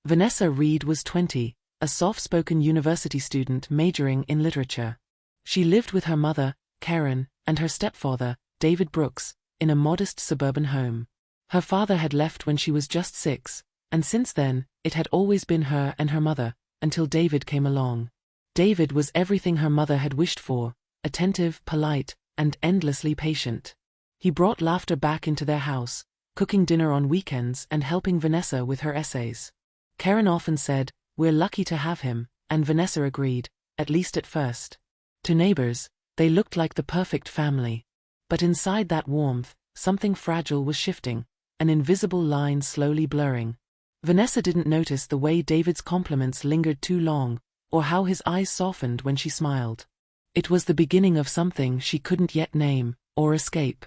Vanessa Reed was 20, a soft-spoken university student majoring in literature. She lived with her mother, Karen, and her stepfather, David Brooks, in a modest suburban home. Her father had left when she was just 6, and since then, it had always been her and her mother, until David came along. David was everything her mother had wished for, attentive, polite, and endlessly patient. He brought laughter back into their house, cooking dinner on weekends and helping Vanessa with her essays. Karen often said, "We're lucky to have him," and Vanessa agreed, at least at first. To neighbors, they looked like the perfect family. But inside that warmth, something fragile was shifting, an invisible line slowly blurring. Vanessa didn't notice the way David's compliments lingered too long, or how his eyes softened when she smiled. It was the beginning of something she couldn't yet name, or escape.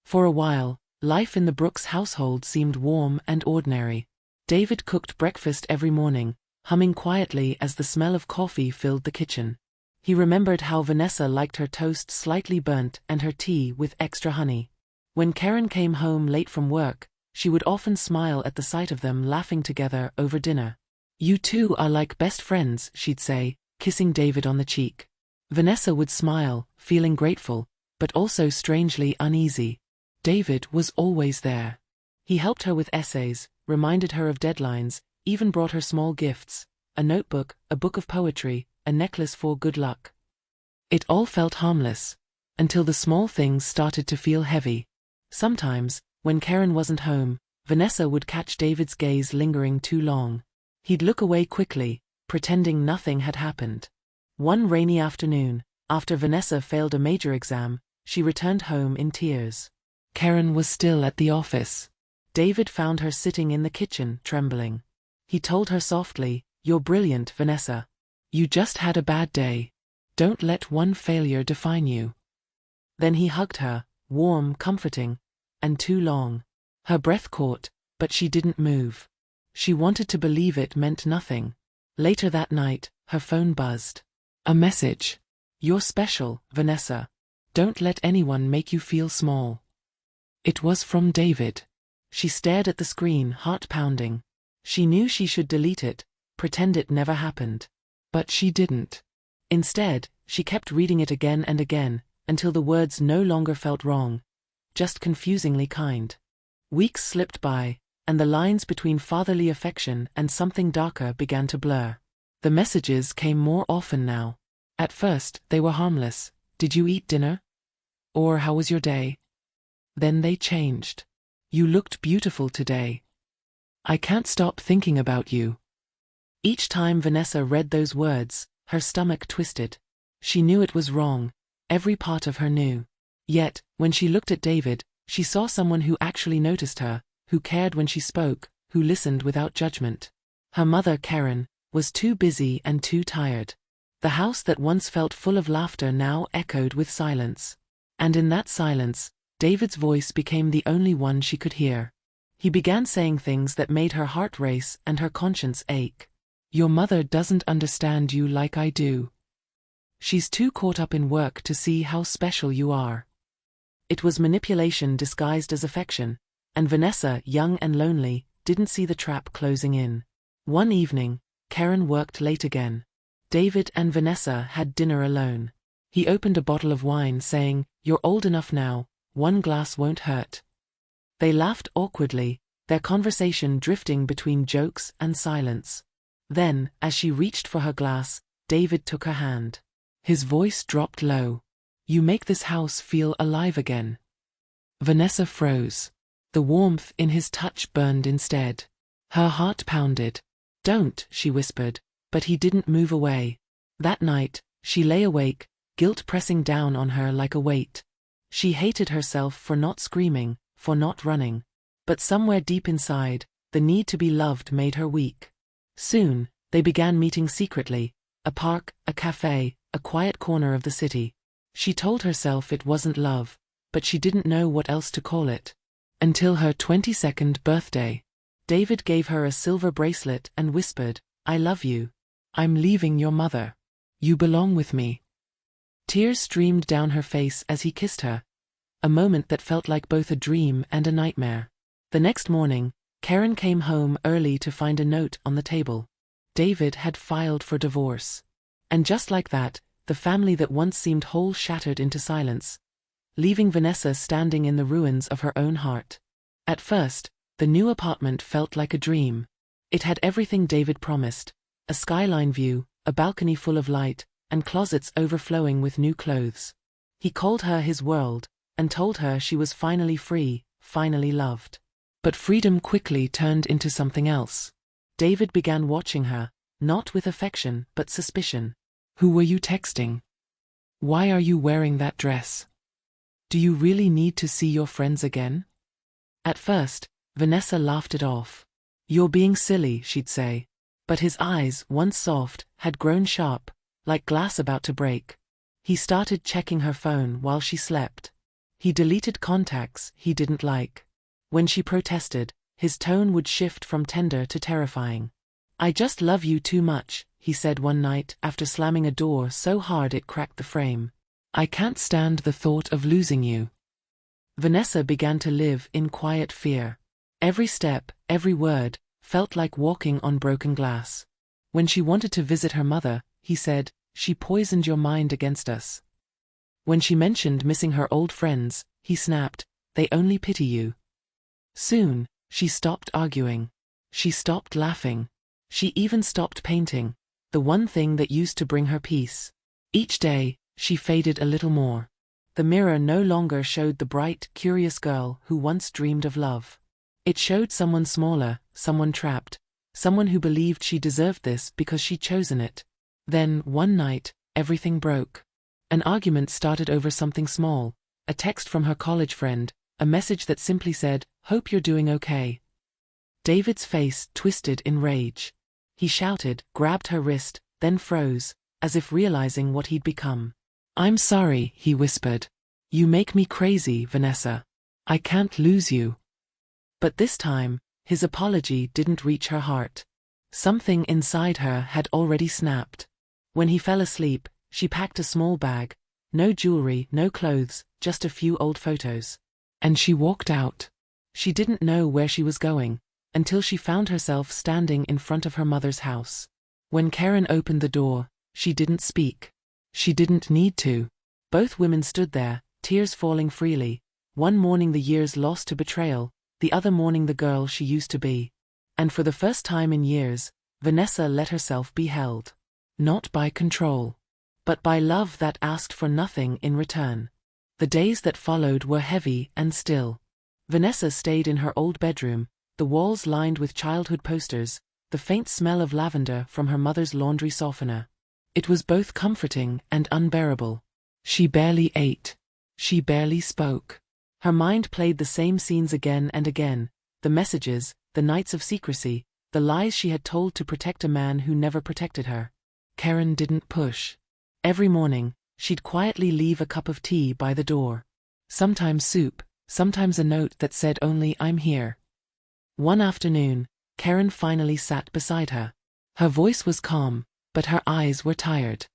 For a while, life in the Brooks household seemed warm and ordinary. David cooked breakfast every morning, humming quietly as the smell of coffee filled the kitchen. He remembered how Vanessa liked her toast slightly burnt and her tea with extra honey. When Karen came home late from work, she would often smile at the sight of them laughing together over dinner. "You two are like best friends," she'd say, kissing David on the cheek. Vanessa would smile, feeling grateful, but also strangely uneasy. David was always there. He helped her with essays, reminded her of deadlines, even brought her small gifts, a notebook, a book of poetry, a necklace for good luck. It all felt harmless, until the small things started to feel heavy. Sometimes, when Karen wasn't home, Vanessa would catch David's gaze lingering too long. He'd look away quickly, pretending nothing had happened. One rainy afternoon, after Vanessa failed a major exam, she returned home in tears. Karen was still at the office. David found her sitting in the kitchen, trembling. He told her softly, "You're brilliant, Vanessa. You just had a bad day. Don't let one failure define you." Then he hugged her, warm, comforting, and too long. Her breath caught, but she didn't move. She wanted to believe it meant nothing. Later that night, her phone buzzed. A message. "You're special, Vanessa. Don't let anyone make you feel small." It was from David. She stared at the screen, heart pounding. She knew she should delete it, pretend it never happened. But she didn't. Instead, she kept reading it again and again, until the words no longer felt wrong, just confusingly kind. Weeks slipped by, and the lines between fatherly affection and something darker began to blur. The messages came more often now. At first, they were harmless. "Did you eat dinner?" Or "How was your day?" Then they changed. "You looked beautiful today. I can't stop thinking about you." Each time Vanessa read those words, her stomach twisted. She knew it was wrong. Every part of her knew. Yet, when she looked at David, she saw someone who actually noticed her, who cared when she spoke, who listened without judgment. Her mother, Karen, was too busy and too tired. The house that once felt full of laughter now echoed with silence. And in that silence, David's voice became the only one she could hear. He began saying things that made her heart race and her conscience ache. "Your mother doesn't understand you like I do. She's too caught up in work to see how special you are." It was manipulation disguised as affection, and Vanessa, young and lonely, didn't see the trap closing in. One evening, Karen worked late again. David and Vanessa had dinner alone. He opened a bottle of wine, saying, "You're old enough now, one glass won't hurt." They laughed awkwardly, their conversation drifting between jokes and silence. Then, as she reached for her glass, David took her hand. His voice dropped low. "You make this house feel alive again." Vanessa froze. The warmth in his touch burned instead. Her heart pounded. "Don't," she whispered, but he didn't move away. That night, she lay awake, guilt pressing down on her like a weight. She hated herself for not screaming, for not running. But somewhere deep inside, the need to be loved made her weak. Soon, they began meeting secretly, a park, a cafe, a quiet corner of the city. She told herself it wasn't love, but she didn't know what else to call it. Until her 22nd birthday. David gave her a silver bracelet and whispered, "I love you. I'm leaving your mother. You belong with me." Tears streamed down her face as he kissed her, a moment that felt like both a dream and a nightmare. The next morning, Karen came home early to find a note on the table. David had filed for divorce. And just like that, the family that once seemed whole shattered into silence, leaving Vanessa standing in the ruins of her own heart. At first, the new apartment felt like a dream. It had everything David promised: a skyline view, a balcony full of light, and closets overflowing with new clothes. He called her his world, and told her she was finally free, finally loved. But freedom quickly turned into something else. David began watching her, not with affection but suspicion. Who were you texting? Why are you wearing that dress? Do you really need to see your friends again? At first, Vanessa laughed it off. You're being silly, she'd say. But his eyes, once soft, had grown sharp, like glass about to break. He started checking her phone while she slept. He deleted contacts he didn't like. When she protested, his tone would shift from tender to terrifying. I just love you too much, he said one night after slamming a door so hard it cracked the frame. I can't stand the thought of losing you. Vanessa began to live in quiet fear. Every step, every word, felt like walking on broken glass. When she wanted to visit her mother, he said, she poisoned your mind against us. When she mentioned missing her old friends, he snapped, they only pity you. Soon, she stopped arguing. She stopped laughing. She even stopped painting, the one thing that used to bring her peace. Each day, she faded a little more. The mirror no longer showed the bright, curious girl who once dreamed of love. It showed someone smaller, someone trapped, someone who believed she deserved this because she'd chosen it. Then, one night, everything broke. An argument started over something small, a text from her college friend, a message that simply said, "Hope you're doing okay." David's face twisted in rage. He shouted, grabbed her wrist, then froze, as if realizing what he'd become. I'm sorry, he whispered. You make me crazy, Vanessa. I can't lose you. But this time, his apology didn't reach her heart. Something inside her had already snapped. When he fell asleep, she packed a small bag, no jewelry, no clothes, just a few old photos. And she walked out. She didn't know where she was going, until she found herself standing in front of her mother's house. When Karen opened the door, she didn't speak. She didn't need to. Both women stood there, tears falling freely, one mourning the years lost to betrayal, the other mourning the girl she used to be. And for the first time in years, Vanessa let herself be held. Not by control, but by love that asked for nothing in return. The days that followed were heavy and still. Vanessa stayed in her old bedroom, the walls lined with childhood posters, the faint smell of lavender from her mother's laundry softener. It was both comforting and unbearable. She barely ate. She barely spoke. Her mind played the same scenes again and again, the messages, the nights of secrecy, the lies she had told to protect a man who never protected her. Karen didn't push. Every morning, she'd quietly leave a cup of tea by the door. Sometimes soup, sometimes a note that said only "I'm here." One afternoon, Karen finally sat beside her. Her voice was calm, but her eyes were tired.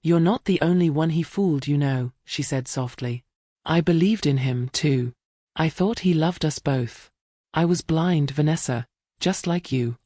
You're not the only one he fooled, you know, she said softly. I believed in him, too. I thought he loved us both. I was blind, Vanessa, just like you.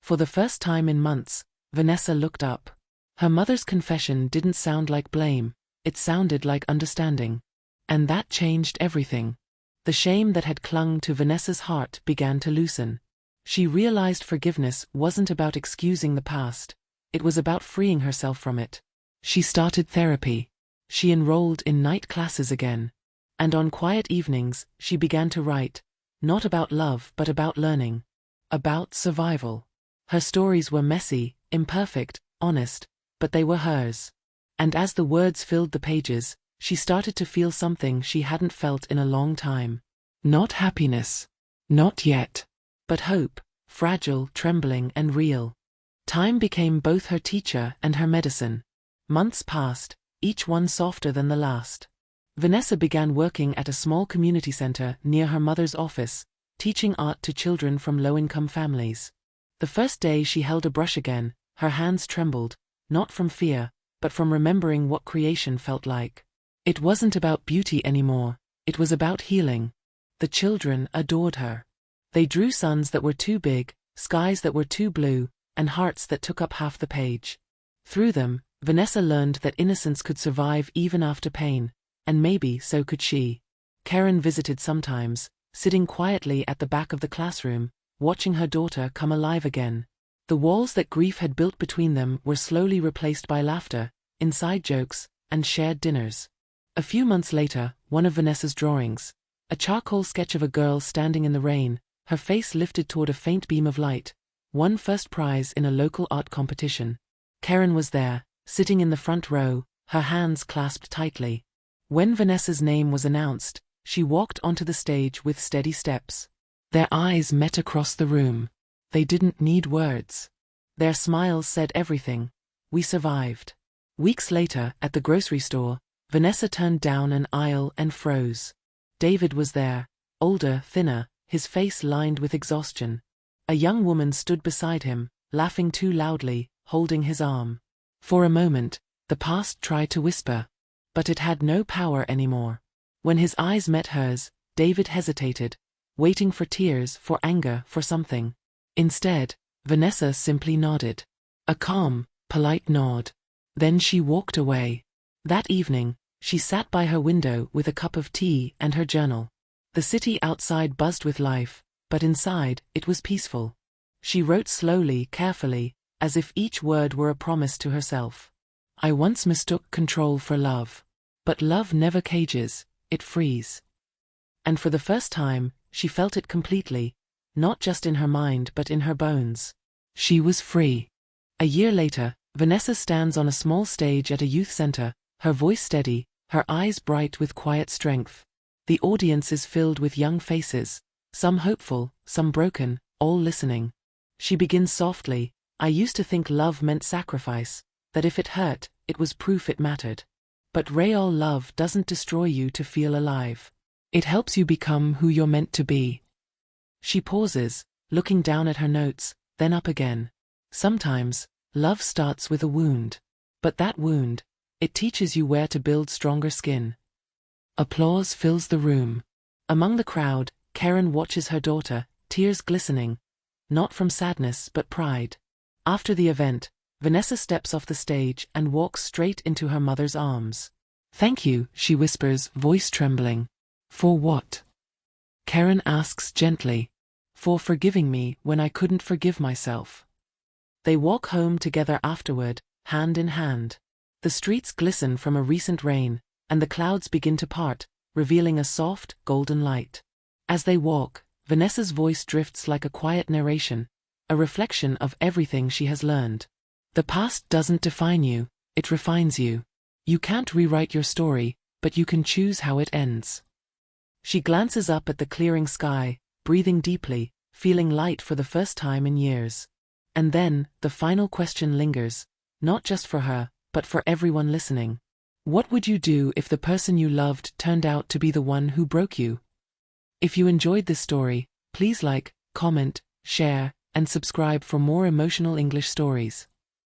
For the first time in months, Vanessa looked up. Her mother's confession didn't sound like blame, it sounded like understanding. And that changed everything. The shame that had clung to Vanessa's heart began to loosen. She realized forgiveness wasn't about excusing the past, it was about freeing herself from it. She started therapy. She enrolled in night classes again. And on quiet evenings, she began to write, not about love but about learning. About survival. Her stories were messy, imperfect, honest, but they were hers. And as the words filled the pages, she started to feel something she hadn't felt in a long time. Not happiness. Not yet. But hope, fragile, trembling, and real. Time became both her teacher and her medicine. Months passed, each one softer than the last. Vanessa began working at a small community center near her mother's office, teaching art to children from low-income families. The first day she held a brush again, her hands trembled, not from fear, but from remembering what creation felt like. It wasn't about beauty anymore, it was about healing. The children adored her. They drew suns that were too big, skies that were too blue, and hearts that took up half the page. Through them, Vanessa learned that innocence could survive even after pain, and maybe so could she. Karen visited sometimes, sitting quietly at the back of the classroom, watching her daughter come alive again. The walls that grief had built between them were slowly replaced by laughter, inside jokes, and shared dinners. A few months later, one of Vanessa's drawings, a charcoal sketch of a girl standing in the rain, her face lifted toward a faint beam of light, won first prize in a local art competition. Karen was there, sitting in the front row, her hands clasped tightly. When Vanessa's name was announced, she walked onto the stage with steady steps. Their eyes met across the room. They didn't need words. Their smiles said everything. We survived. Weeks later, at the grocery store, Vanessa turned down an aisle and froze. David was there, older, thinner, his face lined with exhaustion. A young woman stood beside him, laughing too loudly, holding his arm. For a moment, the past tried to whisper, but it had no power anymore. When his eyes met hers, David hesitated, waiting for tears, for anger, for something. Instead, Vanessa simply nodded. A calm, polite nod. Then she walked away. That evening, she sat by her window with a cup of tea and her journal. The city outside buzzed with life, but inside, it was peaceful. She wrote slowly, carefully, as if each word were a promise to herself. I once mistook control for love. But love never cages, it frees. And for the first time, she felt it completely, not just in her mind but in her bones. She was free. A year later, Vanessa stands on a small stage at a youth center, her voice steady, her eyes bright with quiet strength. The audience is filled with young faces, some hopeful, some broken, all listening. She begins softly, I used to think love meant sacrifice, that if it hurt, it was proof it mattered. But real love doesn't destroy you to feel alive. It helps you become who you're meant to be. She pauses, looking down at her notes, then up again. Sometimes, love starts with a wound. But that wound, it teaches you where to build stronger skin. Applause fills the room. Among the crowd, Karen watches her daughter, tears glistening, not from sadness but pride. After the event, Vanessa steps off the stage and walks straight into her mother's arms. Thank you, she whispers, voice trembling. For what? Karen asks gently. For forgiving me when I couldn't forgive myself. They walk home together afterward, hand in hand. The streets glisten from a recent rain, and the clouds begin to part, revealing a soft, golden light. As they walk, Vanessa's voice drifts like a quiet narration, a reflection of everything she has learned. The past doesn't define you, it refines you. You can't rewrite your story, but you can choose how it ends. She glances up at the clearing sky, breathing deeply, feeling light for the first time in years. And then, the final question lingers, not just for her, but for everyone listening. What would you do if the person you loved turned out to be the one who broke you? If you enjoyed this story, please like, comment, share, and subscribe for more emotional English stories.